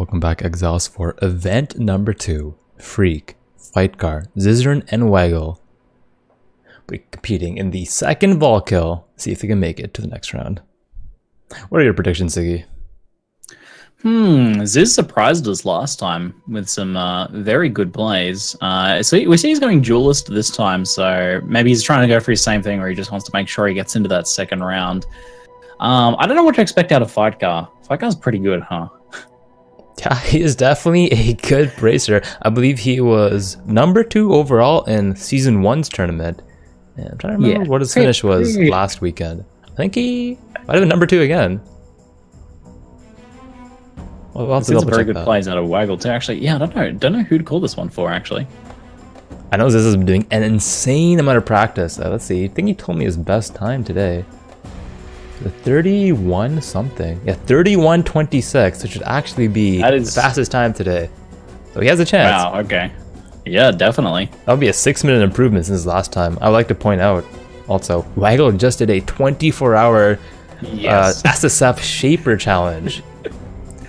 Welcome back, Exiles, for event number 2. Freeq, Fightgarr, Zizaran, and Waggle. We're competing in the second Vaal kill. See if they can make it to the next round. What are your predictions, Ziggy? Ziz surprised us last time with some very good plays. So we see he's going duelist this time, so maybe he's trying to go for his same thing, or he just wants to make sure he gets into that second round. I don't know what to expect out of Fightgarr. Fightgar's pretty good, huh? Yeah, he is definitely a good bracer. I believe he was number 2 overall in Season 1's tournament. And I'm trying to remember what his finish was last weekend. I think he might have been number 2 again. Well, we'll have to This is very good plays out of Waggle too. Actually, yeah, I don't know who to call this one for, actually. I know Ziz has been doing an insane amount of practice. Let's see, I think he told me his best time today. The 31 something. Yeah, 31:26, which should actually be the fastest time today. So he has a chance. Wow, okay. Yeah, definitely. That would be a 6-minute improvement since last time. I would like to point out also, Waggle just did a 24-hour SSF Shaper challenge.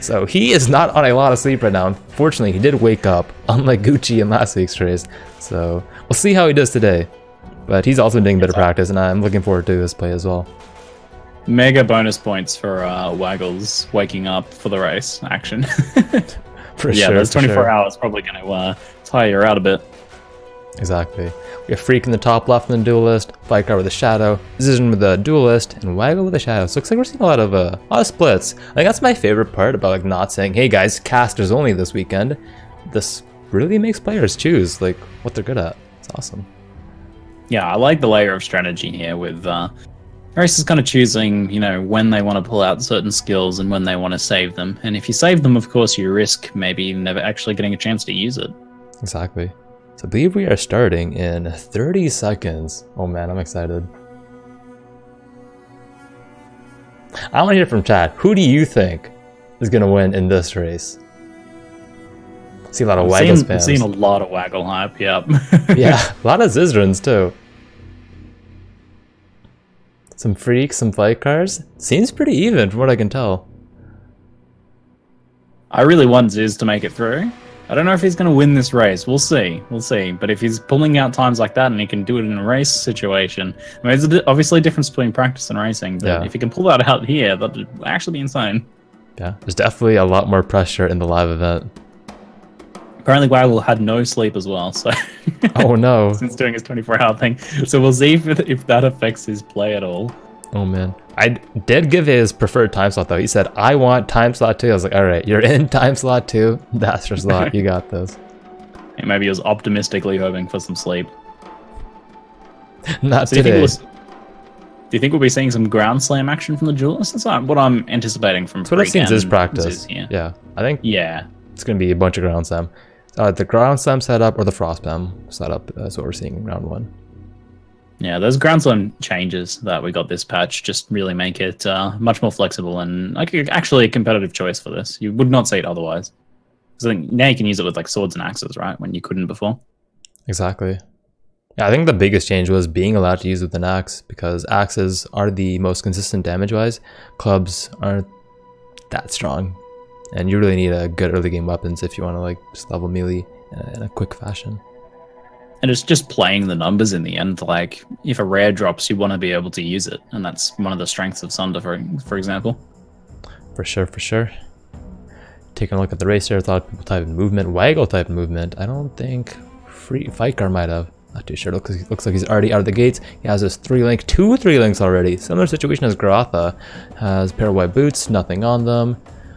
So he is not on a lot of sleep right now. Unfortunately, he did wake up, unlike Gucci in last week's race. So we'll see how he does today. But he's also doing a bit of practice, and I'm looking forward to this play as well. Mega bonus points for Waggle's waking up for the race action. For yeah, sure, those 24 hours probably going to tire you out a bit. Exactly. We have Freeq in the top left in the duelist, Fightgarr with a shadow, Zizaran with a duelist, and Waggle with a shadow. So it looks like we're seeing a lot of splits. I think that's my favorite part about not saying, hey guys, casters only this weekend. This really makes players choose what they're good at. It's awesome. Yeah, I like the layer of strategy here with race is kind of choosing, when they want to pull out certain skills and when they want to save them. And if you save them, of course, you risk maybe never actually getting a chance to use it. Exactly. So I believe we are starting in 30 seconds. Oh man, I'm excited. I want to hear from chat. Who do you think is going to win in this race? I see a lot of Waggle spams. I've seen a lot of Waggle hype, yep. Yeah, a lot of Zizarans too. Some Freeq, some Fightgarrs. Seems pretty even from what I can tell. I really want Ziz to make it through. I don't know if he's going to win this race. We'll see. We'll see. But if he's pulling out times like that and he can do it in a race situation, I mean, there's obviously a difference between practice and racing. But if he can pull that out here, that would actually be insane. Yeah, there's definitely a lot more pressure in the live event. Apparently Waggle had no sleep as well, so... Oh no. Since doing his 24-hour thing. So we'll see if that affects his play at all. Oh man. I did give his preferred time slot though. He said, I want time slot 2. I was like, alright, you're in time slot 2. That's your slot. You got this. Maybe he was optimistically hoping for some sleep. Not today. Do you think we'll be seeing some ground slam action from the duelist? That's not what I'm anticipating from Freeq. That's what I've seen Ziz practice. Yeah. I think it's going to be a bunch of ground slam. The ground slam setup or the frost spam setup is what we're seeing in round 1. Yeah, those ground slam changes that we got this patch just really make it much more flexible and actually a competitive choice for this. You would not see it otherwise. Because I think now you can use it with swords and axes, right? When you couldn't before. Exactly. Yeah, I think the biggest change was being allowed to use it with an axe, because axes are the most consistent damage-wise. Clubs aren't that strong. And you really need a good early game weapons if you want to just level melee in a quick fashion. And it's just playing the numbers in the end. If a rare drops, you want to be able to use it, and that's one of the strengths of Sunder, for example. For sure, for sure. Taking a look at the race here, I thought people typed movement, Waggle type movement. I don't think Fightgarr might have. Not too sure. Looks like he's already out of the gates. He has his 3-link, 2 3-links already. Similar situation as Garotha. Has a pair of white boots, nothing on them.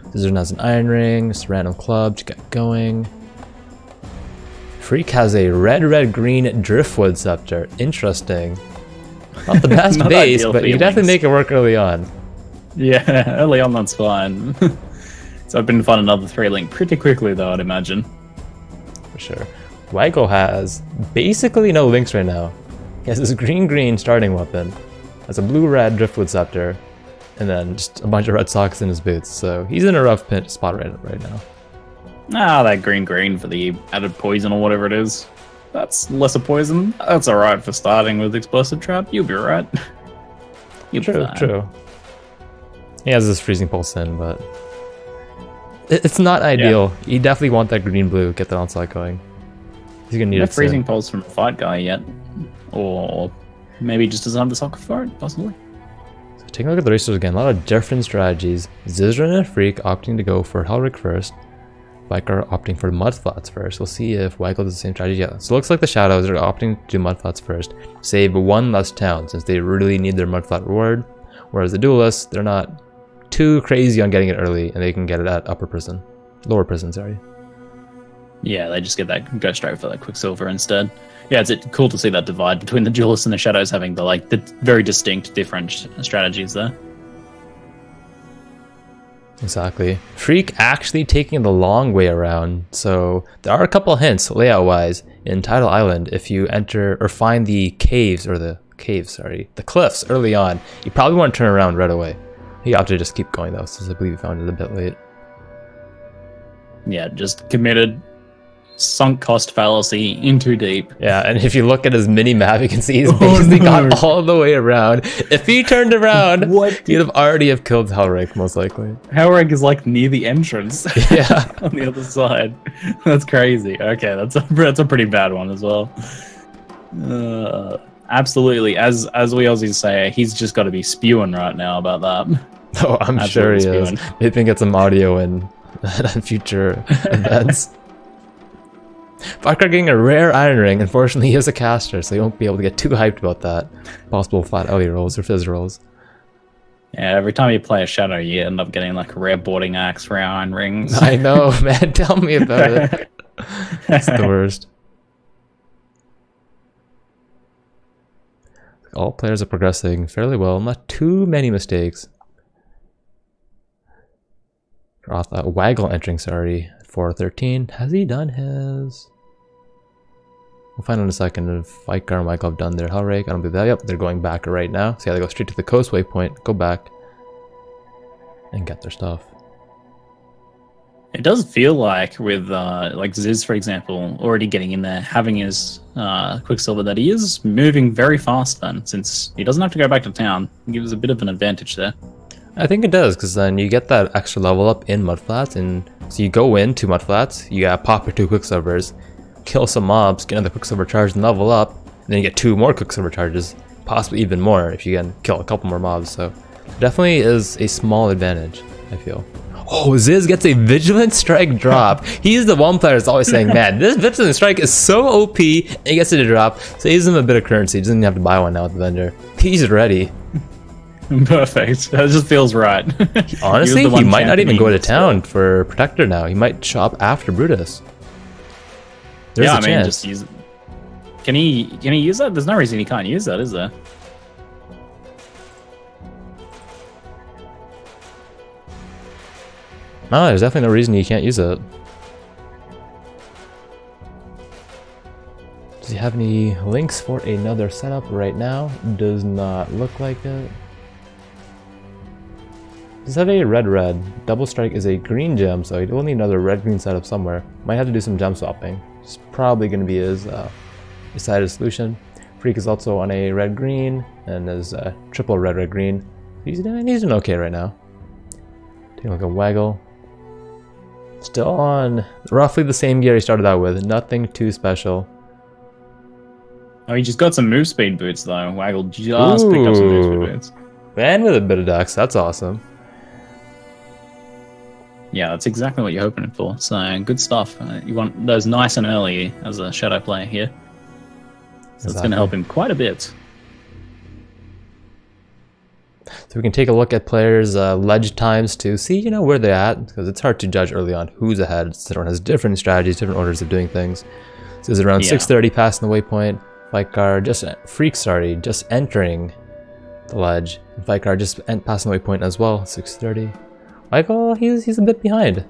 Zizaran has an iron ring, just a random club to get going. Freeq has a red-green driftwood scepter. Interesting. Not the best base, but you definitely make it work early on. Yeah, early on that's fine. So I've been to find another 3-link pretty quickly though, I'd imagine. For sure. Waggle has basically no links right now. He has this green starting weapon. Has a blue-red driftwood scepter. And then just a bunch of red socks in his boots. So he's in a rough spot right now. Ah, that green for the added poison or whatever it is. That's lesser poison. That's alright for starting with explosive trap. You'll be alright. True. He has this freezing pulse in, but It's not ideal. You definitely want that green-blue, get that onslaught going. He's gonna need it freezing soon. pulse from Fightgarr yet. Or maybe just doesn't have the soccer for it, possibly. So taking a look at the racers again, a lot of different strategies. Zizaran and Freeq opting to go for Havoc first. Fightgarr opting for mudflats first. We'll see if Waggle does the same strategy. Yeah, so it looks like the Shadows are opting to do mudflats first. Save one less town since they really need their mudflat reward. Whereas the Duelists, they're not too crazy on getting it early and they can get it at lower prison, sorry. Yeah, they just go straight for that Quicksilver instead. Yeah, it's cool to see that divide between the Duelists and the Shadows having the very distinct different strategies there. Exactly. Freeq actually taking the long way around, so there are a couple hints layout-wise in Tidal Island. If you enter or find the cliffs early on, you probably want to turn around right away. He opted to just keep going though, since I believe he found it a bit late. Yeah, just committed sunk cost fallacy in too deep. Yeah, and if you look at his mini map, you can see he's basically got all the way around. If he turned around, he'd have already killed Hellrick, most likely. Hellrick is like near the entrance. Yeah. On the other side. That's crazy. Okay, that's a pretty bad one as well. Absolutely. As we Aussies say, he's just got to be spewing right now about that. Oh, I'm sure he is. Maybe we can get some audio in future events. Fightgarr getting a rare Iron Ring. Unfortunately, he is a caster, so he won't be able to get too hyped about that. Possible flat Ellie rolls or Fizz rolls. Yeah, every time you play a Shadow, you end up getting like a rare boarding axe, rare Iron Rings. I know, man. Tell me about it. It's the worst. All players are progressing fairly well. Not too many mistakes. Waggle entering, sorry. 413. Has he done his? We'll find out in a second if Fightgarr and Waggle have done their Hellrake. I don't believe that. Yep, they're going back right now. So yeah, they go straight to the coast waypoint, go back, and get their stuff. It does feel like with like Ziz, for example, already getting in there, having his Quicksilver, that he is moving very fast then, since he doesn't have to go back to town. It gives a bit of an advantage there. I think it does, because then you get that extra level up in Mudflats, and so you go into Mudflats, you pop your 2 Quicksilvers, kill some mobs, get another Quicksilver charge and level up, and then you get 2 more Quicksilver charges, possibly even more if you can kill a couple more mobs, so definitely is a small advantage, I feel. Oh, Ziz gets a Vigilant Strike drop. He's the one player that's always saying, man, this Vigilant Strike is so OP, and he gets it to drop, saves him a bit of currency, he doesn't have to buy one now at the vendor. He's ready. Perfect. That just feels right. Honestly, he might not even go to town for Protector now. He might shop after Brutus. There's a chance. Just use it. Can he use that? There's no reason he can't use that, is there? No, there's definitely no reason you can't use it. Does he have any links for another setup right now? Does not look like it. Does have a red. Double Strike is a green gem, so he will need another red-green setup somewhere. Might have to do some gem swapping. It's probably going to be his decided solution. Freeq is also on a red-green, and is triple red-green. He's doing okay right now. Taking a look at Waggle. Still on roughly the same gear he started out with. Nothing too special. Oh, he just got some move speed boots though. Waggle just picked up some move speed boots. Man with a bit of dex, that's awesome. Yeah, that's exactly what you're hoping for. So good stuff. You want those nice and early as a Shadow player here. So it's going to help him quite a bit. So we can take a look at players' ledge times to see, where they're at, because it's hard to judge early on who's ahead. Everyone has different strategies, different orders of doing things. So it's around 6:30 passing the waypoint. Fightgarr just entering the ledge. And Fightgarr just passing the waypoint as well, 6:30. Waggle, he's a bit behind.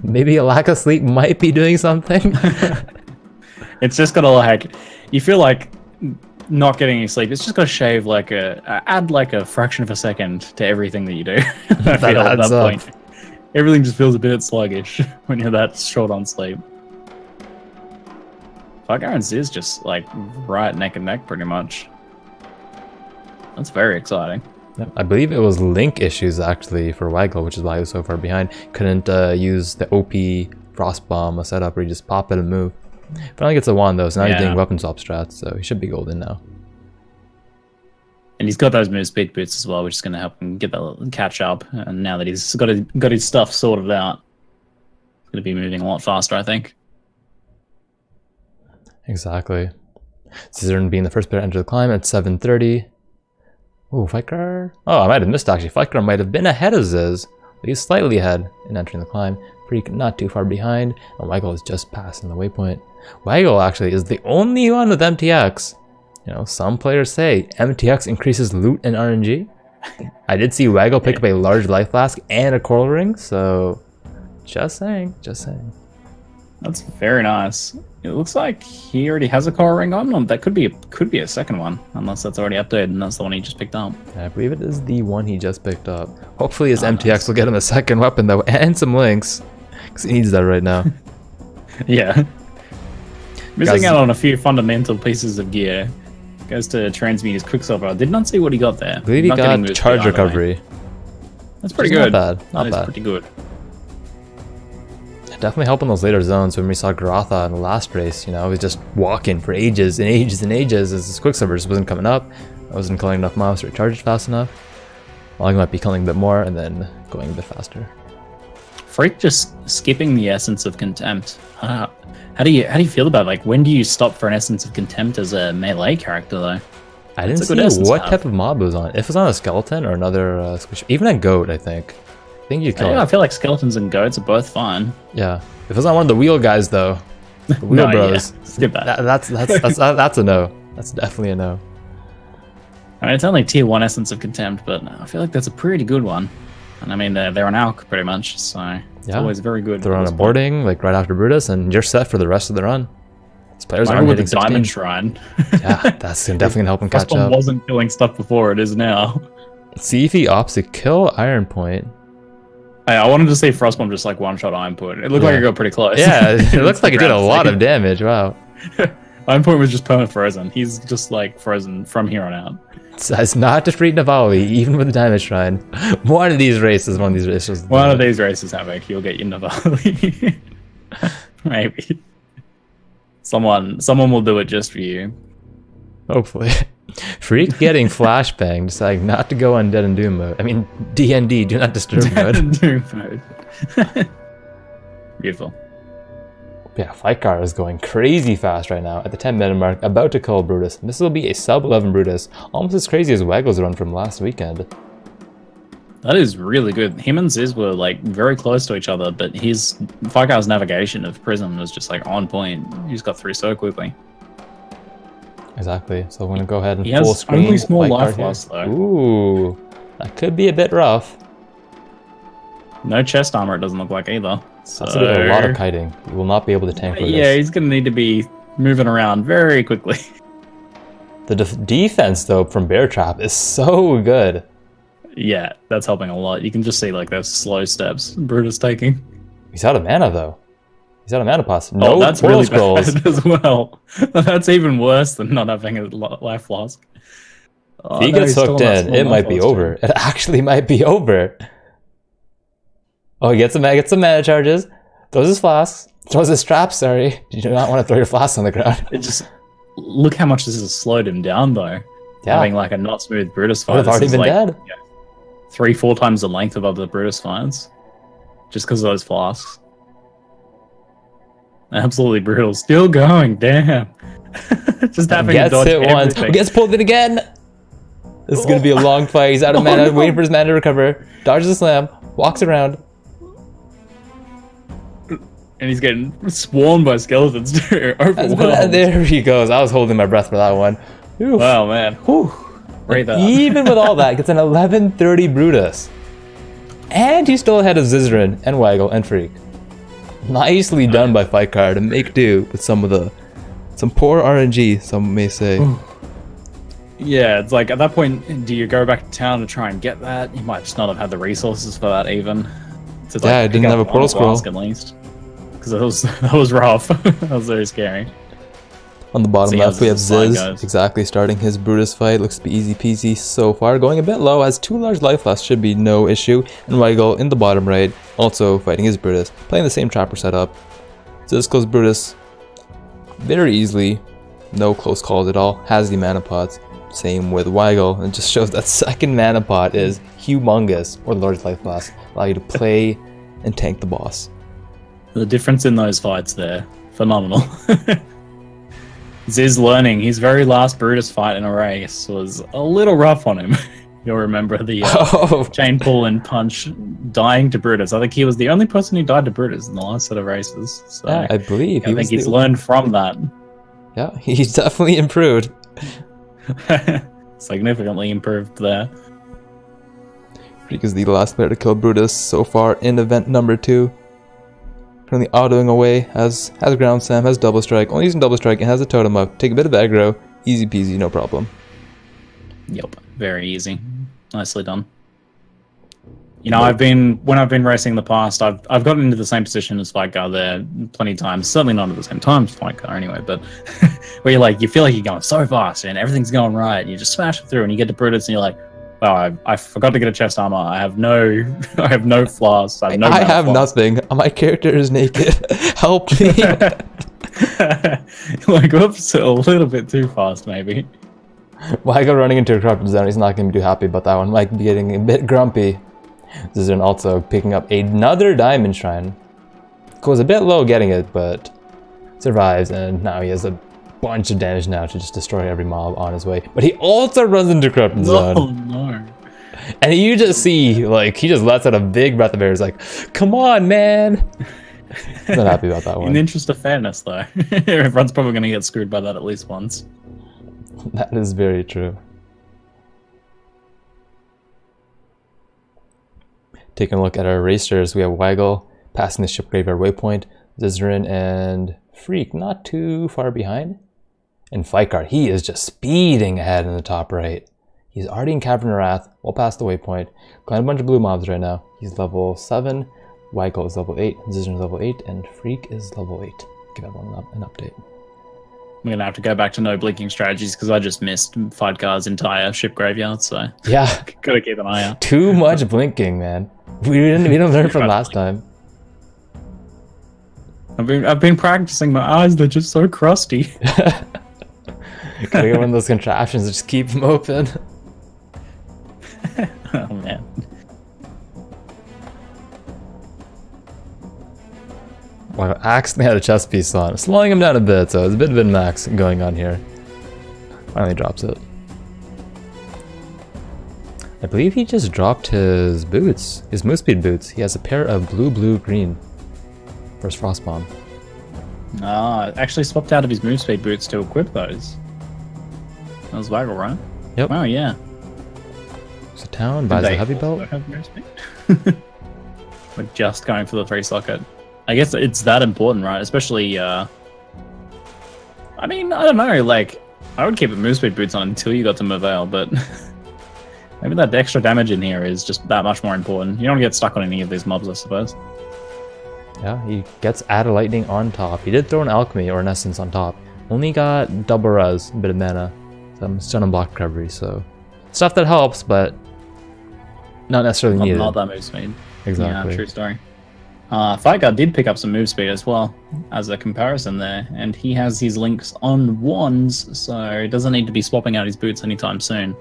Maybe a lack of sleep might be doing something. It's just gonna you feel like not getting any sleep. It's just gonna shave add a fraction of a second to everything that you do. I feel at that point, everything just feels a bit sluggish when you're that short on sleep. Fightgarr and Ziz just right neck and neck pretty much. That's very exciting. I believe it was link issues actually for Waggle, which is why he was so far behind. Couldn't use the OP Frost Bomb setup where you just pop it and move. Finally gets a wand though, so now he's doing weapon swap strats, so he should be golden now. And he's got those move speed boots as well, which is going to help him get that catch up. And now that he's got his stuff sorted out, he's going to be moving a lot faster, I think. Exactly. Zizaran being the first player to enter the climb at 7:30. Oh, Fightgarr. Oh, I might have missed actually. Fightgarr might have been ahead of Ziz. He's slightly ahead in entering the climb. Freeq not too far behind. And Waggle is just passing the waypoint. Waggle actually is the only one with MTX. You know, some players say MTX increases loot and RNG. I did see Waggle pick up a large life flask and a coral ring, so just saying, just saying. That's very nice. It looks like he already has a coral ring on. That could be a second one, unless that's already updated and that's the one he just picked up. Yeah, I believe it is the one he just picked up. Hopefully his MTX will get him a second weapon though, and some links, because he needs that right now. Yeah. Missing out on a few fundamental pieces of gear. Goes to transmute his Quicksilver. I did not see what he got there. I believe he got charge recovery. That's pretty good. Not bad. Not bad. That is pretty good. Definitely helping those later zones. When we saw Garotha in the last race, you know, he was just walking for ages and ages and ages as his Quicksilver just wasn't coming up. I wasn't killing enough miles to recharge it fast enough. Well, I might be killing a bit more and then going a bit faster. Freeq just skipping the Essence of Contempt. How do you feel about it? Like, when do you stop for an Essence of Contempt as a melee character though? I didn't see what type of mob it was on. If it was on a skeleton or another squish, even a goat, I think you kill. Yeah, I feel like skeletons and goats are both fine. Yeah, if it was on one of the wheel guys though, the wheel no, bros, yeah. Skip that. That's a no. That's definitely a no. I mean, it's only tier 1 Essence of Contempt, but I feel like that's a pretty good one. And I mean, they're an alch pretty much, so it's always very good. They're on a boarding like right after Brutus, and you're set for the rest of the run. These players aren't hitting 16. Diamond Shrine. Yeah, that's definitely gonna help him catch up. Wasn't killing stuff before, it is now. See if he opts to kill Iron Point. I wanted to say Frostbomb just like one-shot Iron Point. It looked like it got pretty close. Yeah, it looks like it did a lot of damage. Wow. Iron Point was just permanent frozen. He's just like frozen from here on out. It's not defeat Navali, even with the Diamond Shrine. One of these races, Havoc, you'll get your Navali. Maybe. Someone will do it just for you. Hopefully. Freeq getting flashbang, deciding not to go on Dead and Doom mode. I mean, DND, Do Not Disturb mode. Dead and Doom mode. Beautiful. Yeah, Fightgarr is going crazy fast right now at the 10-minute mark, about to kill Brutus. This will be a sub-11 Brutus, almost as crazy as Waggle's run from last weekend. That is really good. Him and Ziz were like very close to each other, but Fightgarr's navigation of Prism was just like on point. He just got through so quickly. Exactly. So I'm going to go ahead and he full has screen. Only small life loss though. Ooh, that could be a bit rough. No chest armor, it doesn't look like either. So... That's a lot of kiting. You will not be able to tank with this. Yeah, he's going to need to be moving around very quickly. The defense, though, from Bear Trap is so good. Yeah, that's helping a lot. You can just see like those slow steps Brutus taking. He's out of mana, though. He's out of mana pots. No, that's portal really scrolls bad as well. That's even worse than not having a life flask. If he gets hooked in, it might be over. It actually might be over. Oh, he gets some mana charges. Throws his flasks. Throws his straps, sorry. You do not want to throw your flasks on the ground. It just... Look how much this has slowed him down, though. Yeah. Having like a not smooth Brutus fight. Would have already been dead. Yeah, 3-4 times the length of other Brutus fights. Just because of those flasks. Absolutely brutal. Still going, damn. Just having to dodge hit once. Gets pulled in again. This is going to be a long fight. He's out of mana, waiting for his mana to recover. Dodges the slam. Walks around. And he's getting swarmed by skeletons too. There he goes. I was holding my breath for that one. Oof. Wow, man. Even with all that, gets an 11:30 Brutus. And he's still ahead of Zizaran and Waggle and Freeq. Nicely done by Fightgarr to make do with some poor RNG, some may say. Yeah, it's like at that point, do you go back to town to try and get that? You might just not have had the resources for that even. To, like, yeah, I didn't have a portal scroll. At least. Because that was rough. That was very scary. On the bottom See left, how we have this side Ziz, goes. exactly starting his Brutus fight. Looks to be easy peasy so far. Going a bit low, has 2 large life left, should be no issue. And Waggle in the bottom right, also fighting his Brutus. Playing the same trapper setup. Ziz kills Brutus very easily. No close calls at all. Has the mana pots. Same with Waggle. It just shows that second mana pot is humongous, or the large life blast. Allow you to play and tank the boss. The difference in those fights there, phenomenal. Ziz learning his very last Brutus fight in a race was a little rough on him. You'll remember the chain pull and punch dying to Brutus. I think he was the only person who died to Brutus in the last set of races. So yeah, I believe. I think he's learned from that. Yeah, he's definitely improved. Significantly improved there. Freeq is the last player to kill Brutus so far in event number 2. Currently autoing away, has ground slam, has double strike, only using double strike, and has a totem up. Take a bit of aggro, easy peasy, no problem. Yep, very easy. Nicely done. You know, when I've been racing in the past, I've gotten into the same position as Fightgarr there plenty of times. Certainly not at the same time as Fightgarr anyway, but where you feel like you're going so fast and everything's going right, and you just smash it through, and you get to Brutus, and you're like, wow, I forgot to get a chest armor. I have no flaws. I have nothing. My character is naked. Help me. Like, whoops, a little bit too fast, maybe. Waggle running into a corrupted zone. He's not going to be too happy about that one. Might be getting a bit grumpy. Zizaran also picking up another diamond shrine. Goes a bit low getting it, but survives, and now he has a bunch of damage now to just destroy every mob on his way. But he also runs into corrupted zone. Oh no. And you just see, like, he just lets out a big breath of air. He's like, come on, man. Not happy about that one. In the interest of fairness, though, everyone's probably going to get screwed by that at least once. That is very true. Taking a look at our racers, we have Waggle passing the ship graveyard waypoint, Zizaran and Freeq not too far behind. And Fightgarr, he is just speeding ahead in the top right. He's already in Cavern of Wrath, well past the waypoint. Got a bunch of blue mobs right now. He's level 7, Waggle is level 8, Zizaran is level 8, and Freeq is level 8. Give everyone an update. I'm going to have to go back to no blinking strategies because I just missed Fightgar's entire ship graveyard, so yeah, gotta keep an eye out. Too much blinking, man. We didn't learn from last time. I've been practicing. My eyes, they're just so crusty. Gotta get one of those contraptions and just keep them open. Oh man. Wow, accidentally had a chest piece on, slowing him down a bit, so there's a bit of min-max going on here. Finally drops it. I believe he just dropped his boots, his move speed boots. He has a pair of blue-green for his frost bomb. Ah, actually swapped out of his move speed boots to equip those. That was Waggle, right? Yep. Oh yeah. So town buys a heavy belt. We're just going for the 3-socket. I guess it's that important, right? Especially, I mean, I don't know, like, I would keep the move speed boots on until you got to Vaal, but maybe that extra damage in here is just that much more important. You don't get stuck on any of these mobs, I suppose. Yeah, he gets added lightning on top. He did throw an alchemy or an essence on top. Only got double res, a bit of mana, some stun and block recovery, so stuff that helps, but not necessarily needed. Not that move speed. Exactly. Yeah, true story. Fightgarr did pick up some move speed as well, as a comparison there, and he has his links on wands, so he doesn't need to be swapping out his boots anytime soon.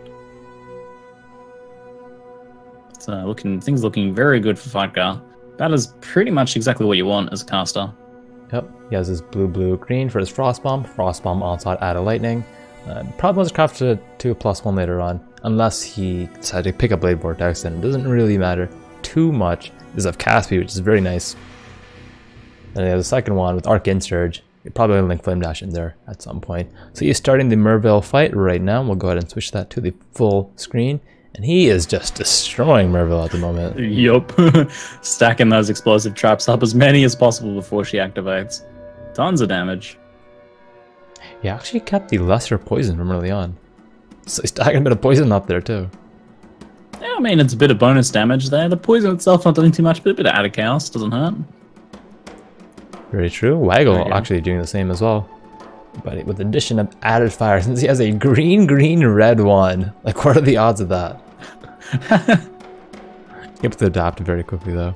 So things looking very good for Fightgarr. That is pretty much exactly what you want as a caster. Yep, he has his blue-green for his frost bomb onside add a lightning. Probably wants to craft it to a +1 later on, unless he decided to pick up Blade Vortex, and it doesn't really matter too much. This is of Caspi, which is very nice. And he has a second one with Arc Insurge. You're probably going to link Flame Dash in there at some point. So he's starting the Mervale fight right now. We'll go ahead and switch that to the full screen. And he is just destroying Mervale at the moment. Yup. Stacking those explosive traps up as many as possible before she activates. Tons of damage. He actually kept the lesser poison from early on. So he's stacking a bit of poison up there too. Yeah, I mean, it's a bit of bonus damage there. The poison itself not doing too much, but a bit of added chaos doesn't hurt. Very true. Waggle actually doing the same as well. But with the addition of added fire, since he has a green, red one, like what are the odds of that? Able to adapt very quickly though.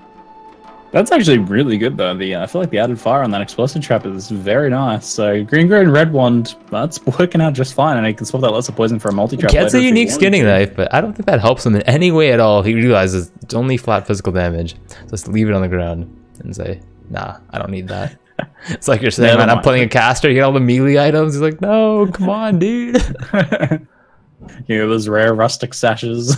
That's actually really good though. I feel like the added fire on that explosive trap is very nice. So green, red wand, that's working out just fine, and he can swap that lesser poison for a multi trap. Gets a unique skinning knife, but I don't think that helps him in any way at all. He realizes it's only flat physical damage. So just leave it on the ground and say, nah, I don't need that. It's like you're saying, man, I'm playing a caster, you get all the melee items. He's like, no, come on, dude. You know, those rare rustic sashes.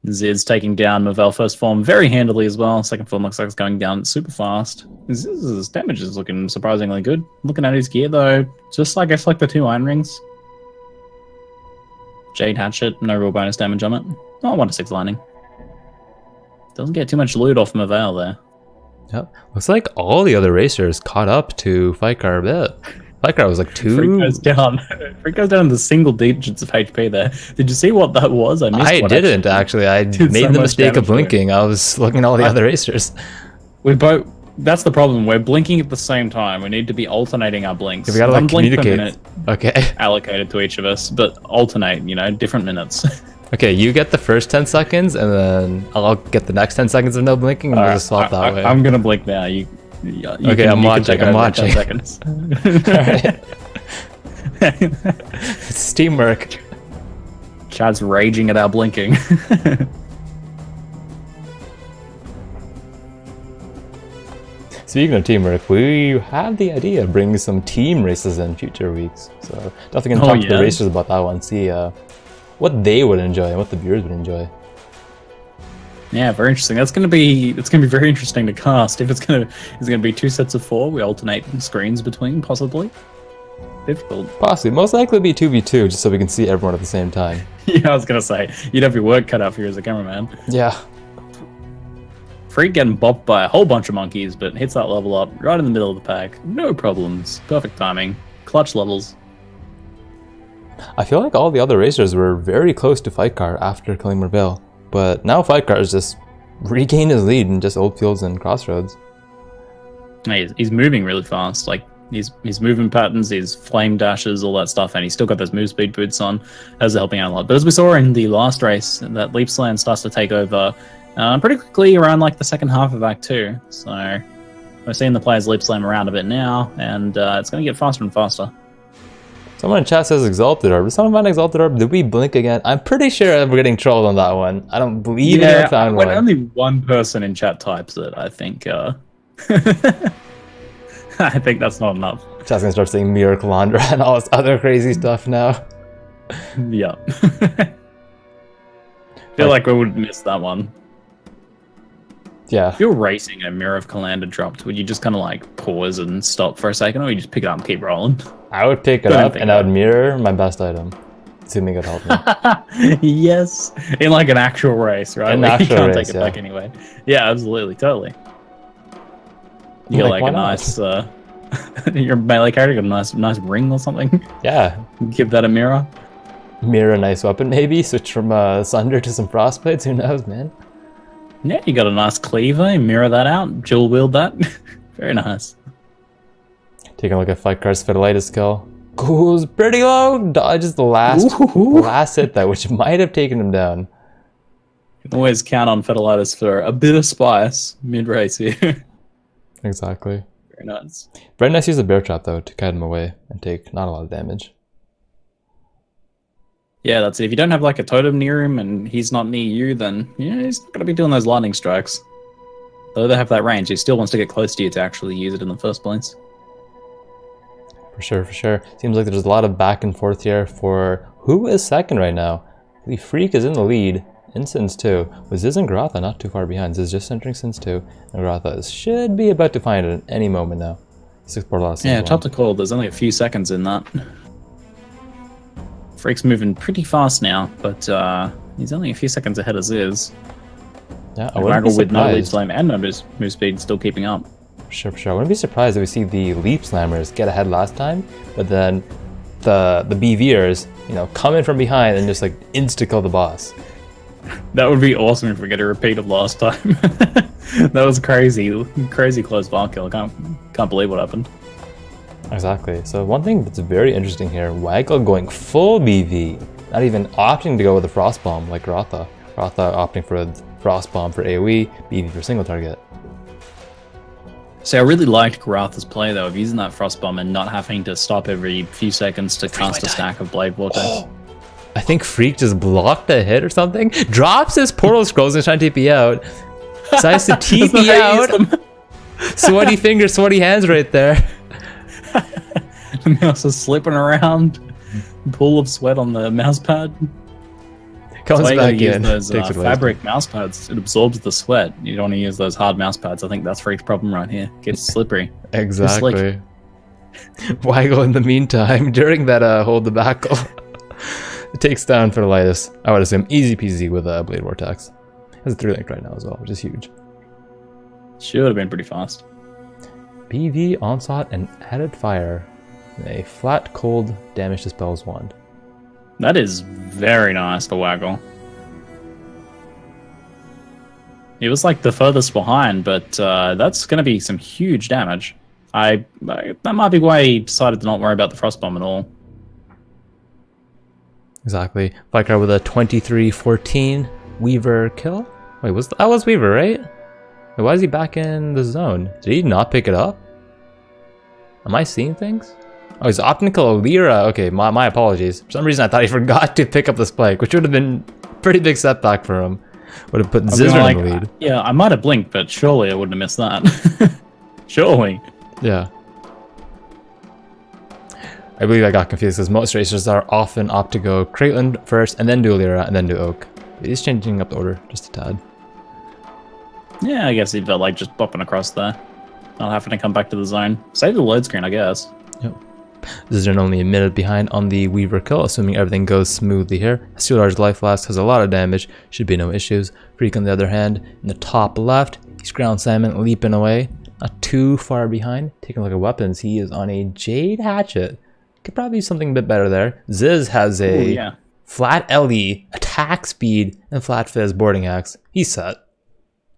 Zid's taking down Vaal first form very handily as well. Second form looks like it's going down super fast. His damage is looking surprisingly good. Looking at his gear though, just I guess like the 2 iron rings. Jade Hatchet, no real bonus damage on it. Oh, 1 to 6 lightning. Doesn't get too much loot off from Vaal there. Yep. Looks like all the other racers caught up to Fightgarr a bit. Fightgarr was like 2. Freeq goes down. Freeq goes down to single digits of HP there. Did you see what that was? I didn't actually. I made the mistake of blinking. I was looking at all the other racers. We both. That's the problem. We're blinking at the same time. We need to be alternating our blinks. We gotta like communicate. Okay. Allocated to each of us, but alternate. You know, different minutes. Okay, you get the first 10 seconds, and then I'll get the next 10 seconds of no blinking, and we'll just swap that way. I'm gonna blink now. You okay, I'm watching. I'm watching. 10 seconds. Alright. It's teamwork. Chad's raging at our blinking. Speaking of teamwork, we have the idea of bringing some team races in future weeks. So definitely gonna talk to the racers about that one. See what they would enjoy and what the viewers would enjoy. Yeah, very interesting. It's gonna be very interesting to cast. If it's gonna be 2 sets of 4, we alternate screens between, possibly. Difficult. Possibly. Most likely be 2v2, just so we can see everyone at the same time. Yeah, I was gonna say, you'd have your work cut out for you as a cameraman. Yeah. Freeq getting bopped by a whole bunch of monkeys, but hits that level up right in the middle of the pack. No problems. Perfect timing. Clutch levels. I feel like all the other racers were very close to Fightgarr after killing Vaal. But now Fightgarr has just regained his lead in just old fields and crossroads. He's moving really fast. Like his movement patterns, his flame dashes, all that stuff, and he's still got those move speed boots on. Those are helping out a lot. But as we saw in the last race, that leap slam starts to take over pretty quickly around like the second half of Act 2. So we're seeing the players leap slam around a bit now, and it's going to get faster and faster. Someone in chat says Exalted Orb. Did someone find Exalted Orb? Did we blink again? I'm pretty sure we're getting trolled on that one. I don't believe I found one. Only one person in chat types it, I think. I think that's not enough. Chat's gonna start saying Miracle Andra and all this other crazy stuff now. Yeah. Feel like we would miss that one. Yeah. If you're racing and a Mirror of Kalanda dropped, would you just kind of like pause and stop for a second, or would you just pick it up and keep rolling? I would pick it up and I would mirror my best item, assuming it helped me. Yes, in like an actual race, right? An actual you can't race, take it back anyway. Yeah, absolutely, totally. You got like a nice, your melee character got a nice ring or something. Yeah. Give that a mirror. Mirror a nice weapon, maybe. Switch from Sunder to some Frostblades. Who knows, man? Yeah, you got a nice cleaver. Mirror that out. Dual wield that. Very nice. Taking a look at Fightgarr's Fitolitis skill. Goes pretty low. Dodges the last hit though, which might have taken him down. You can always count on Fitolitis for a bit of spice mid-race here. Exactly. Very nice. Very nice to use the bear trap though to kite him away and take not a lot of damage. Yeah, that's it. If you don't have like a totem near him and he's not near you, then yeah, he's not gonna be doing those lightning strikes. Though they have that range, he still wants to get close to you to actually use it in the first place. For sure, for sure. Seems like there's a lot of back and forth here for who is second right now. The Freeq is in the lead in Sins 2, with Ziz and Garatha not too far behind. Ziz just entering Sins 2, and Garatha should be about to find it at any moment now. 6 Portals. Yeah, tough to call. There's only a few seconds in that. Freeq's moving pretty fast now, but he's only a few seconds ahead of Ziz. Yeah, I wouldn't be surprised. With no leap slam and no move speed still keeping up. For sure, for sure. I wouldn't be surprised if we see the leap slammers get ahead last time, but then the BVers, you know, come in from behind and just like insta kill the boss. That would be awesome if we get a repeat of last time. That was crazy close Vaal kill. Can't believe what happened. Exactly. So one thing that's very interesting here, Waggle going full BV, not even opting to go with the Frost Bomb like Rotha. Rotha opting for a Frost Bomb for AoE, BV for single target. See, I really liked Karatha's play though, of using that Frost Bomb and not having to stop every few seconds to cast a stack of Blade Vortex. Oh. I think Freeq just blocked a hit or something. Drops his Portal Scrolls and trying to TP out. Decides to TP out. Sweaty fingers, sweaty hands right there. The mouse is slipping around. Pool of sweat on the mouse pad. Comes back in. Use those fabric mouse pads. It absorbs the sweat. You don't want to use those hard mouse pads. I think that's Freeq's problem right here. Gets slippery. Exactly. Waggle in the meantime, during that hold the backle, it takes down Fertilitis. I would assume easy peasy with a Blade Vortex. Has a 3-link right now as well, which is huge. Should have been pretty fast. BV, Onslaught, and Added Fire. A flat, cold, damage dispels wand. That is very nice for Waggle. He was like the furthest behind, but that's going to be some huge damage. That might be why he decided to not worry about the Frost Bomb at all. Exactly. Fightgarr with a 23-14 Weaver kill. Wait, that was Weaver, right? Wait, why is he back in the zone? Did he not pick it up? Am I seeing things? Oh, he's Optical Lyra. Okay, my apologies. For some reason, I thought he forgot to pick up the spike, which would have been a pretty big setback for him. Would have put Zizaran in the lead. Yeah, I might have blinked, but surely I wouldn't have missed that. Surely. Yeah. I believe I got confused because most racers are often opt to go Kraitland first, and then do Lyra, and then do Oak. But he's changing up the order just a tad. Yeah, I guess he felt like just bopping across there. Not having to come back to the zone. Save the load screen, I guess. Yep. Zizaran only a minute behind on the Weaver kill, assuming everything goes smoothly here. A 2 large life flask has a lot of damage, should be no issues. Freeq on the other hand, in the top left, he's Ground Salmon leaping away. Not too far behind. Taking a look at weapons, he is on a Jade Hatchet. Could probably do something a bit better there. Ziz has a flat LE, attack speed, and flat fizz boarding axe. He's set.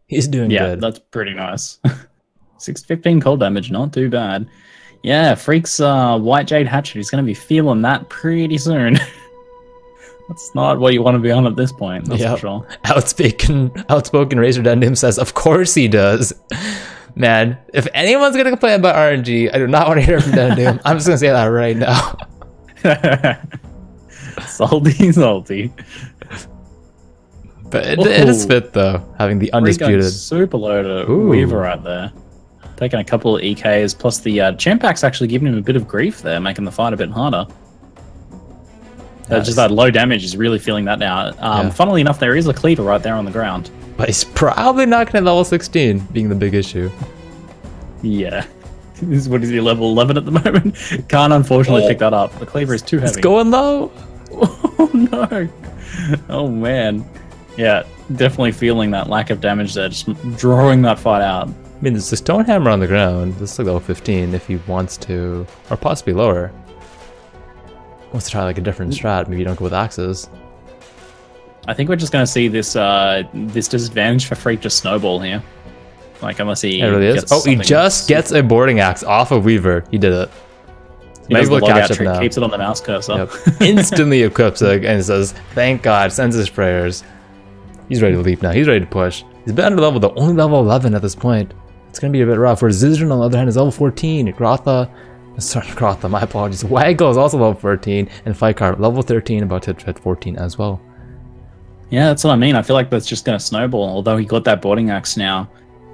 He's doing good. Yeah, that's pretty nice. 615 cold damage, not too bad. Yeah, Freeq's White Jade Hatchet, he's going to be feeling that pretty soon. That's not what you want to be on at this point, that's for sure. Outspoken Razor Dendum says, of course he does. Man, if anyone's going to complain about RNG, I do not want to hear from Dendum. I'm just going to say that right now. Salty. But it is fit, though, having the undisputed. Super loaded Weaver right there. Taking a couple of EKs, plus the Champak's actually giving him a bit of grief there, making the fight a bit harder. Just that low damage, he's really feeling that now. Funnily enough, there is a cleaver right there on the ground. But he's probably not going to level 16, being the big issue. Yeah. What is he, level 11 at the moment? Can't unfortunately pick that up. The cleaver is too heavy. It's going low. Oh no. Oh man. Yeah, definitely feeling that lack of damage there, just drawing that fight out. I mean, there's a Stone Hammer on the ground. This is like level 15 if he wants to, or possibly lower. Wants to try like a different strat. Maybe you don't go with axes. I think we're just going to see this this disadvantage for Freeq just snowball here. Like, unless he it really is. Oh, he just gets a boarding axe off of Weaver. He did it. He does the logout trick, now. Keeps it on the mouse cursor. Yep. Instantly equips it and says, thank God, sends his prayers. He's ready to leap now. He's ready to push. He's been under level, though. Only level 11 at this point. It's going to be a bit rough. Where Zizaran, on the other hand, is level 14. Grotha, my apologies. Waggle is also level 14. And Fightgarr, level 13, about to hit 14 as well. Yeah, that's what I mean. I feel like that's just going to snowball. Although he got that boarding axe now.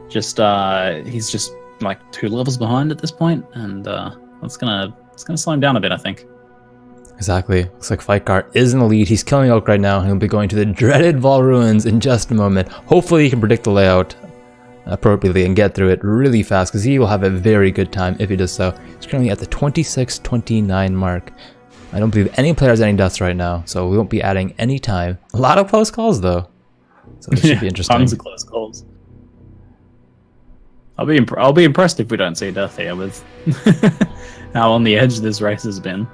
Just, he's just like 2 levels behind at this point. And it's going to slow him down a bit, I think. Exactly. Looks like Fightgarr is in the lead. He's killing Oak right now. And he'll be going to the dreaded Vaal ruins in just a moment. Hopefully he can predict the layout appropriately and get through it really fast, because he will have a very good time if he does so. He's currently at the 26-29 mark. I don't believe any player has any deaths right now, so we won't be adding any time. A lot of close calls, though. So this should be interesting. Tons of close calls. I'll be impressed if we don't see a death here with how on the edge this race has been.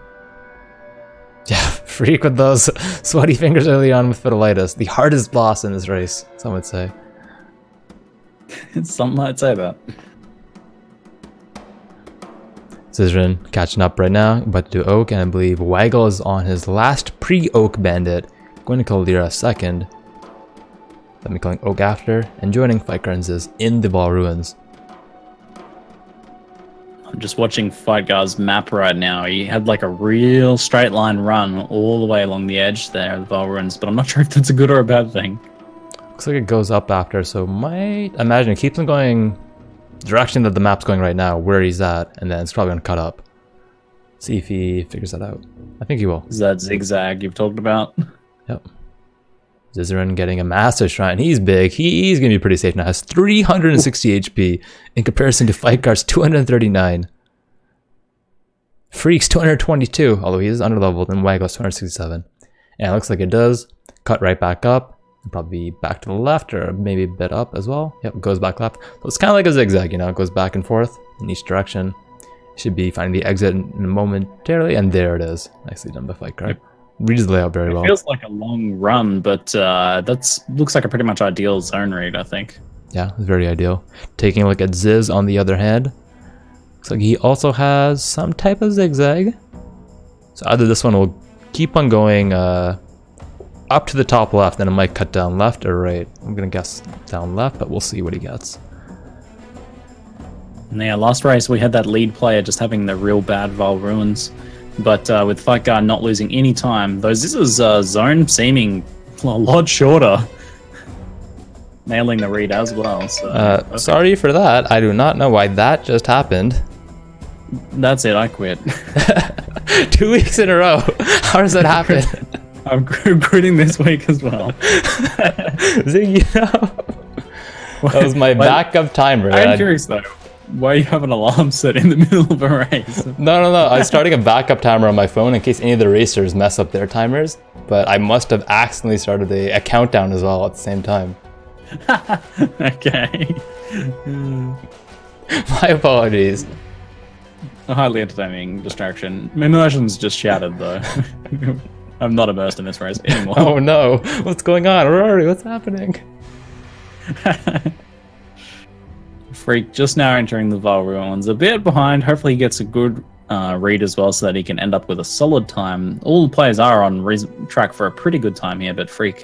Yeah, Freeq with those sweaty fingers early on with Fertilitis. The hardest boss in this race, some would say. Something I'd say that. Zizaran catching up right now, about to do Oak, and I believe Waggle is on his last pre-Oak bandit, going to kill Lyra second. Let me killing Oak after, and joining Fightgarr and Ziz in the Vaal ruins. I'm just watching Fightgar's map right now. He had like a real straight line run all the way along the edge there of the Vaal ruins, but I'm not sure if that's a good or a bad thing. Looks like it goes up after, so might imagine it keeps him going direction that the map's going right now, where he's at, and then it's probably gonna cut up. See if he figures that out. I think he will. Is that zigzag you've talked about? Yep. Zizaran getting a massive shrine. He's big. He's gonna be pretty safe now. Has 360 HP in comparison to Fightgar's 239. Freeq's 222, although he is underleveled, and Waggle's 267. And it looks like it does cut right back up. Probably back to the left, or maybe a bit up as well. Yep, goes back left. So it's kind of like a zigzag, you know, it goes back and forth in each direction. Should be finding the exit momentarily, and there it is. Nicely done by Fightgarr. Yep. Reads the layout very well. It feels like a long run, but looks like a pretty much ideal zone read, I think. Yeah, it's very ideal. Taking a look at Ziz on the other hand. Looks like he also has some type of zigzag. So either this one will keep on going up to the top left, then it might cut down left or right. I'm gonna guess down left, but we'll see what he gets. And yeah, last race we had that lead player just having the real bad Vaal ruins, but with Fightgarr not losing any time, though this is zone seeming a lot shorter. Nailing the read as well. So, okay. Sorry for that. I do not know why that just happened. That's it. I quit. 2 weeks in a row. How does that happen? I'm quitting this week as well. Ziggy, that was my backup timer. I'm curious though, why you have an alarm set in the middle of a race? No. I was starting a backup timer on my phone in case any of the racers mess up their timers, but I must have accidentally started a countdown as well at the same time. Okay. My apologies. A highly entertaining distraction. My immersion's just shattered though. I'm not immersed in this race anymore. Oh no! What's going on? Rory, what's happening? Freeq just now entering the Vaal ruins. A bit behind. Hopefully he gets a good read as well so that he can end up with a solid time. All the players are on track for a pretty good time here, but Freeq,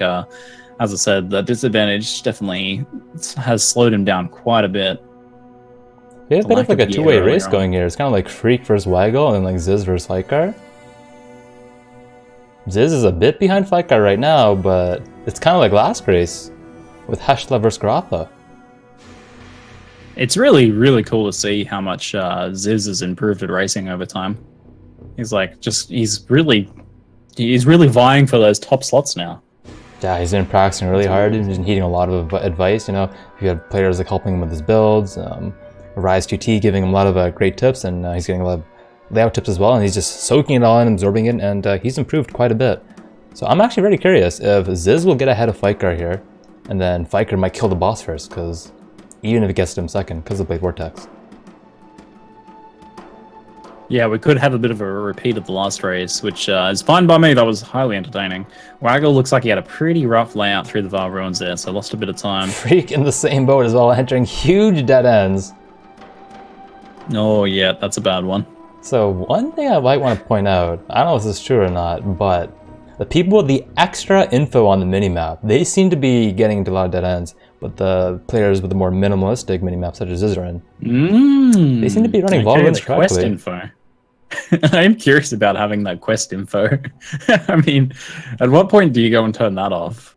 as I said, the disadvantage definitely has slowed him down quite a bit. We have a bit of like a two-way race going here. It's kind of like Freeq versus Waggle and like Ziz versus Fightgarr. Ziz is a bit behind Fightgarr right now, but it's kind of like last race with Heshla versus Garotha. It's really, really cool to see how much Ziz has improved at racing over time. He's like, he's really vying for those top slots now. Yeah, he's been practicing really hard. He's been heeding a lot of advice, you know. He had players like helping him with his builds, Ro16 giving him a lot of great tips, and he's getting a lot of layout tips as well, and he's just soaking it all in, absorbing it, and he's improved quite a bit. So I'm actually very curious if Ziz will get ahead of Fightgarr here, and then Fightgarr might kill the boss first, because even if it gets to him second, because of Blade Vortex. Yeah, we could have a bit of a repeat of the last race, which is fine by me. That was highly entertaining. Waggle looks like he had a pretty rough layout through the Vaal ruins there, so lost a bit of time. Freeq in the same boat as well, entering huge dead ends. Oh yeah, that's a bad one. So one thing I might want to point out, I don't know if this is true or not, but the people with the extra info on the minimap, they seem to be getting into a lot of dead ends, but the players with the more minimalistic minimap, such as Zizaran, they seem to be running Vaal ruins correctly. Quest info. I'm curious about having that quest info. I mean, at what point do you go and turn that off?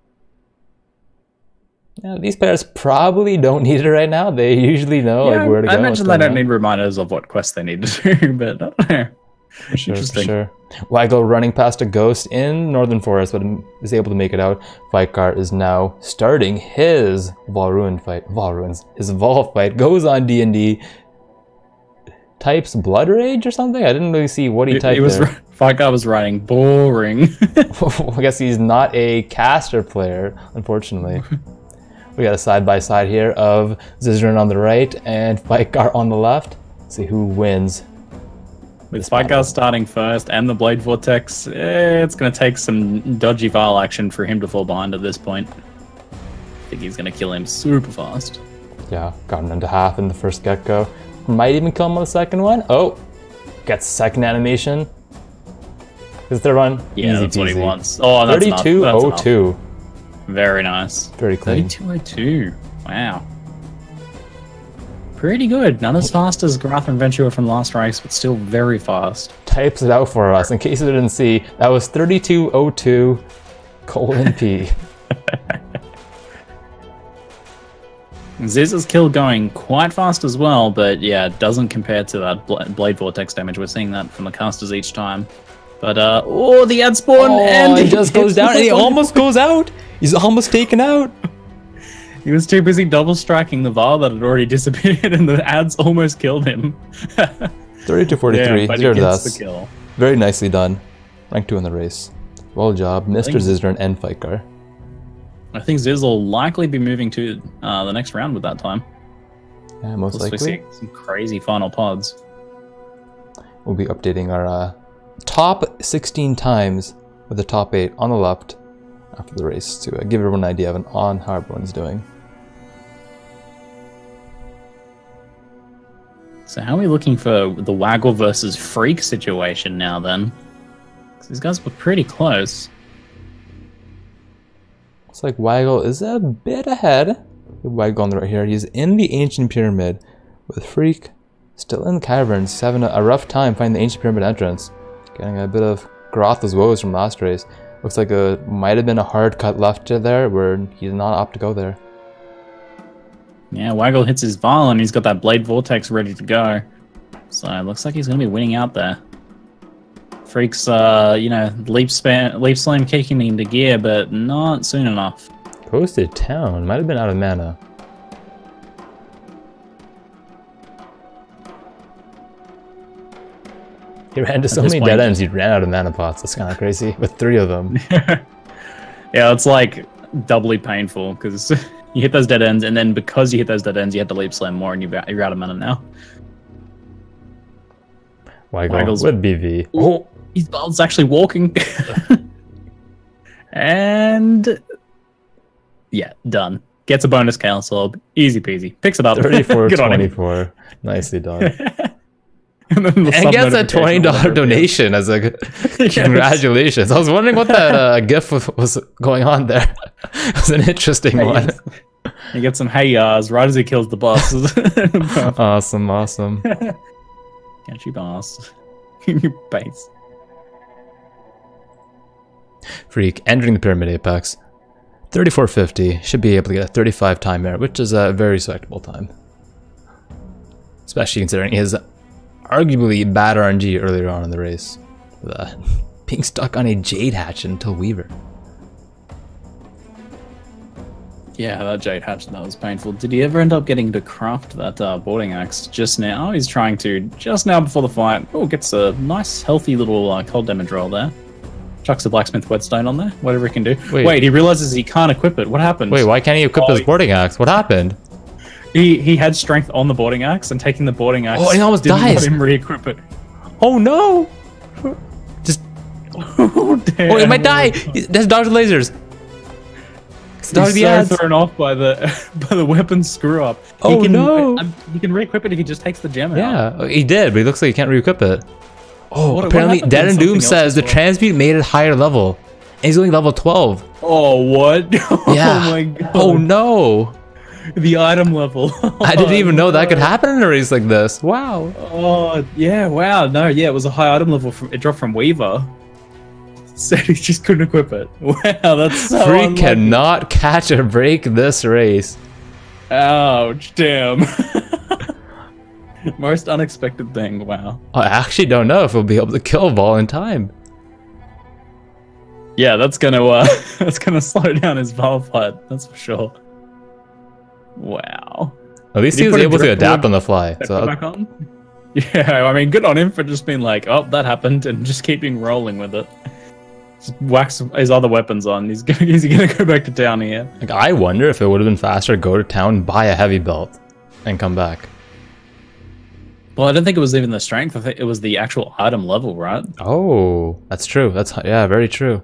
Yeah, these players probably don't need it right now. They usually know like where to go. I imagine they don't need reminders of what quests they need to do, but I don't know. For sure. Waggle running past a ghost in Northern Forest, but is able to make it out. Fightgarr is now starting his Vaal fight. Goes on D&D. Types Blood Rage or something? I didn't really see what he typed there. Fightgarr was writing boring. I guess he's not a caster player, unfortunately. We got a side-by-side here of Zizaran on the right and Fightgarr on the left. Let's see who wins. With Fightgarr starting first and the Blade Vortex, it's going to take some dodgy Vaal action for him to fall behind at this point. I think he's going to kill him super fast. Yeah, got him into half in the first get-go. Might even kill him on the second one. Oh, gets second animation. Is the run? Yeah, Easy that's what he peasy. wants. Oh, that's 32.02. Very nice. Very clean. 32.02. Wow. Pretty good. Not as fast as Grath and Ventura from last race, but still very fast. Types it out for us in case you didn't see. That was 32.02 : P. Ziz's kill going quite fast as well, but yeah, it doesn't compare to that Blade Vortex damage. We're seeing that from the casters each time. But, oh, the ad spawn! Oh, and he just goes down and he almost goes out! He's almost taken out! He was too busy double striking the Vaal that had already disappeared, and the ads almost killed him. 32.43, yeah, but 0 he gets deaths. the kill. Very nicely done. Rank 2 in the race. Well job, Mr. Zizaran and Fightgarr. I think Ziz will likely be moving to the next round with that time. Yeah, most likely. We see some crazy final pods. We'll be updating our top 16 times with the top 8 on the left after the race to give everyone an idea of how everyone's doing. So how are we looking for the Waggle versus Freeq situation now then? 'Cause these guys were pretty close. Looks like Waggle is a bit ahead. Waggle on the right here. He's in the Ancient Pyramid with Freeq still in the caverns. He's having a rough time finding the Ancient Pyramid entrance. Getting a bit of Grotha's woes from last race. Looks like it might have been a hard cut left to there where he's not opt to go there. Yeah, Waggle hits his Vaal and he's got that Blade Vortex ready to go. So it looks like he's going to be winning out there. Freeq's, you know, leap slam kicking into gear, but not soon enough. Posted town. Might have been out of mana. He ran to so many dead ends, he ran out of mana pots. That's kind of crazy, with 3 of them. Yeah, it's like doubly painful, because you hit those dead ends, and then because you hit those dead ends, you have to leap slam more, and you're out of mana now. Waggle's with BV. Oh, his Vaal's actually walking. And yeah, done. Gets a bonus chaos orb. Easy peasy. Picks it up. 34-24. Nicely done. And gets a $20 donation as a congratulations. I was wondering what that gif was going on there. It was an interesting one. He gets some hey yas right as he kills the boss. Awesome, awesome. Can't you boss? Your base. Freeq entering the Pyramid Apex. 34.50. Should be able to get a 35 time there, which is a very respectable time. Especially considering his arguably bad RNG earlier on in the race. With, being stuck on a Jade Hatch until Weaver. Yeah, that Jade Hatch, that was painful. Did he ever end up getting to craft that boarding axe just now? He's trying to, just now before the fight. Oh, gets a nice, healthy little cold damage roll there. Chucks a blacksmith whetstone on there, whatever he can do. Wait, he realizes he can't equip it. What happened? Wait, why can't he equip his boarding axe? What happened? He had strength on the boarding axe, and taking the boarding axe. Oh, he almost didn't dies. Let him re-equip it. Oh no! Just. Oh damn! Oh, he might die. There's dodge lasers. He's so thrown off by the weapon screw up. Oh no! He can re-equip it if he just takes the gem out. Yeah, he did, but he looks like he can't re-equip it. Oh, apparently Dead and Doom says the transmute made it higher level. And he's only level 12. Oh, what? Yeah. Oh my god. Oh no. The item level. I didn't even know that could happen in a race like this. Wow. Oh, yeah, wow. No, yeah, it was a high item level. It dropped from Weaver. Said he just couldn't equip it. Wow, that's so Freeq unlucky. cannot catch or break this race. Ouch, damn. Most unexpected thing, wow. I actually don't know if we'll be able to kill Vaal in time. Yeah, that's gonna slow down his Vaal fight, that's for sure. Wow. At least he was able to adapt on the fly. So back on? Yeah, I mean, good on him for just being like, oh, that happened, and just keeping rolling with it. Just whacks his other weapons on. He's gonna go back to town here. like, I wonder if it would have been faster to go to town, buy a heavy belt, and come back. Well, I don't think it was even the strength. I think it was the actual item level, right? Oh, that's true. Yeah, very true.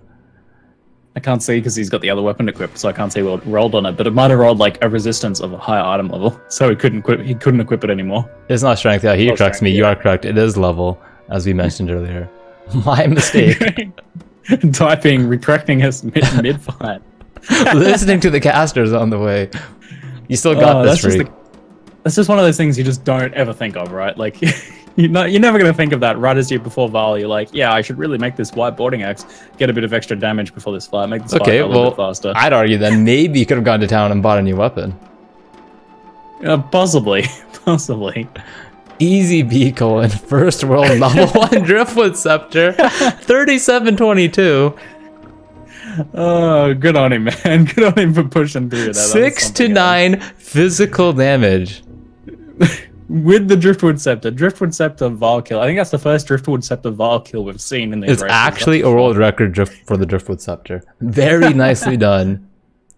I can't see because he's got the other weapon equipped, so I can't see what rolled on it. But it might have rolled like a resistance of a higher item level, so he couldn't equip it anymore. It's not strength. Yeah, he corrects me. Yeah. You are correct. It is level. as we mentioned earlier. My mistake. Typing, retracting us mid-fight. Listening to the casters on the way. You still got this, Freeq. That's just one of those things you just don't ever think of, right? Like, you're never going to think of that right as you before Vaal. You're like, yeah, I should really make this whiteboarding axe get a bit of extra damage before this fight. Make this fight go a little bit faster. I'd argue then maybe you could have gone to town and bought a new weapon. Possibly. Possibly. Easy B colon, first world level 1 Driftwood Scepter, 3722. Oh, good on him, man. Good on him for pushing through that. 6 to 9 physical damage. With the Driftwood Scepter. Driftwood Scepter Vaal kill. I think that's the first Driftwood Scepter Vaal kill we've seen in these races. It's actually a world record for the Driftwood Scepter. Very nicely done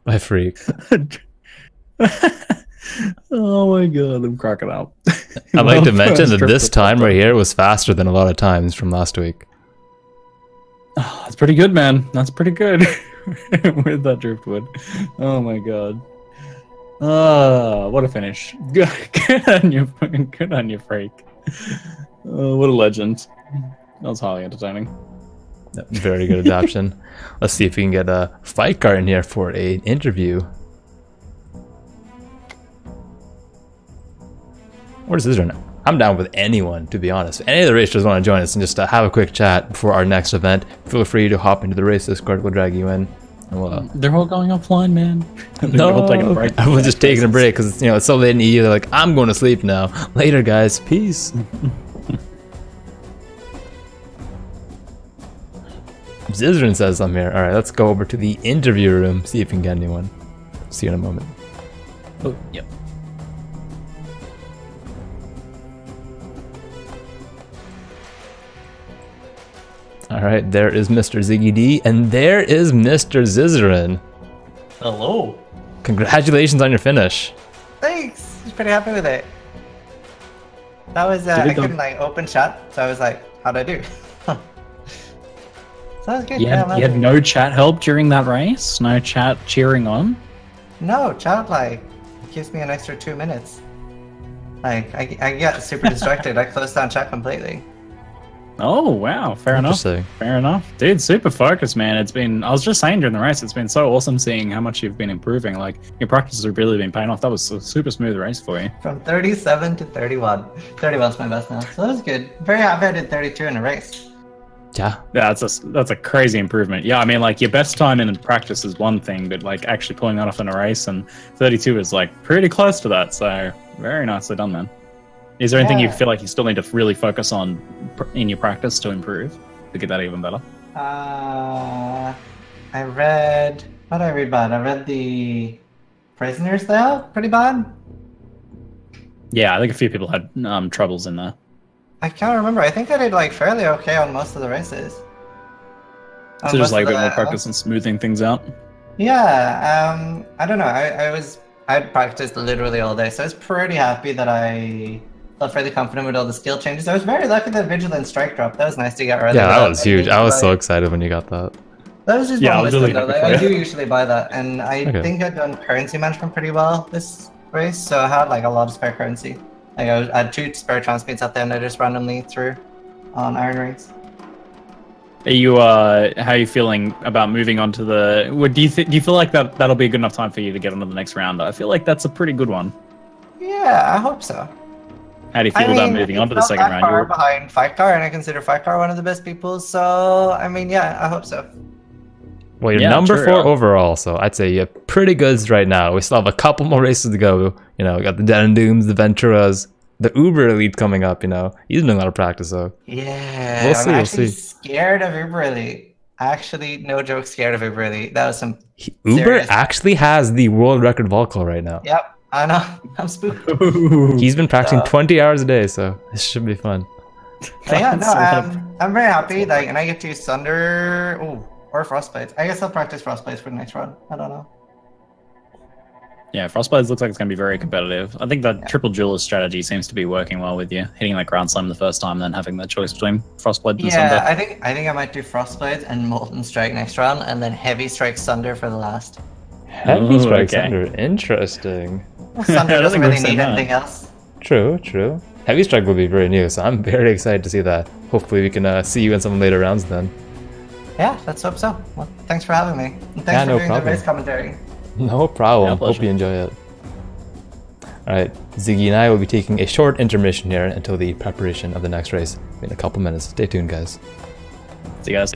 by Freeq. Oh my god, I'm cracking up. I'd like to mention that this time right here was faster than a lot of times from last week. Oh, that's pretty good, man. That's pretty good. With that Driftwood. Oh my god. What a finish. Good on you, Freeq. Oh, what a legend. That was highly entertaining. Very good adaptation. Let's see if we can get a Fightgarr in here for an interview. What is Zizaran? I'm down with anyone, to be honest. If any of the racers want to join us and just have a quick chat before our next event, feel free to hop into the race Discord. We'll drag you in. And we'll, they're all going offline, man. No, all taking a break. I was just taking a break because it's so late in the EU. They're like, I'm going to sleep now. Later, guys. Peace. Zizaran says I'm here. All right, let's go over to the interview room. See if we can get anyone. See you in a moment. Oh, yep. All right, there is Mr. ZiggyD, and there is Mr. Zizaran. Hello. Congratulations on your finish. Thanks. I was pretty happy with it. That was I couldn't open chat, so I was like, how'd I do? So that was good. You had no chat help during that race? No chat cheering on? No, chat gives me an extra 2 minutes. I get super distracted. I closed down chat completely. Oh wow, fair enough. Fair enough. Dude, super focused, man. I was just saying during the race, it's been so awesome seeing how much you've been improving. Like, your practices have really been paying off. That was a super smooth race for you. From 37 to 31. 31's my best now, so that was good. Very happy I did 32 in a race. Yeah. Yeah, that's a crazy improvement. Yeah, I mean, like, your best time in practice is one thing, but like actually pulling that off in a race, and 32 is like pretty close to that. So very nicely done, man. Is there anything you feel like you still need to really focus on in your practice to improve to get that even better? What did I read bad? I read the Prisoners there, pretty bad. Yeah, I think a few people had troubles in there. I can't remember. I think I did fairly okay on most of the races. So just a bit more practice on smoothing things out? Yeah, I don't know. I'd practiced literally all day, so I was pretty happy that I felt fairly confident with all the skill changes. I was very lucky that Vigilant Strike dropped. That was nice to get rid of. Yeah, that was huge. I was so excited when you got that. That was just one list, though. I do usually buy that, and I think I've done currency management pretty well this race, so I had a lot of spare currency. I had 2 spare transmutes at the end. I just randomly threw on Iron Rings. Are you how are you feeling about moving on to the? Do you feel like that'll be a good enough time for you to get onto the next round? I feel like that's a pretty good one. Yeah, I hope so. How do you feel about moving on to the second round? You're behind Fightgarr, and I consider Fightgarr one of the best people. So I mean, yeah, I hope so. Well, you're number 4 overall, so I'd say you're pretty good right now. We still have a couple more races to go. We got the Den Dooms, the Venturas, the Uber Elite coming up. He's doing a lot of practice, though. Yeah, I'm actually scared of Uber Elite. Actually, no joke, scared of Uber Elite. That was some. Uber actually has the world record Vaal call right now. Yep, I know. I'm spooked. He's been practicing 20 hours a day, so this should be fun. Yeah, no, I'm very happy. And I get to use Thunder. Ooh. Or Frostblades. I guess I'll practice Frostblades for the next run. I don't know. Yeah, Frostblades looks like it's going to be very competitive. I think that triple duelist strategy seems to be working well with you. Hitting that Ground Slam the first time, then having the choice between Frostblade and Sunder. Yeah, I think I might do Frostblades and Molten Strike next round, and then Heavy Strike Sunder for the last. Heavy Strike Sunder, interesting. Well, Sunder doesn't really need anything else. True. Heavy Strike will be very new, so I'm very excited to see that. Hopefully we can see you in some later rounds then. Yeah, let's hope so. Well, thanks for having me. And thanks for doing the race commentary. No problem. Hope you enjoy it. Alright, Ziggy and I will be taking a short intermission here until the preparation of the next race in a couple minutes. Stay tuned, guys. See you guys.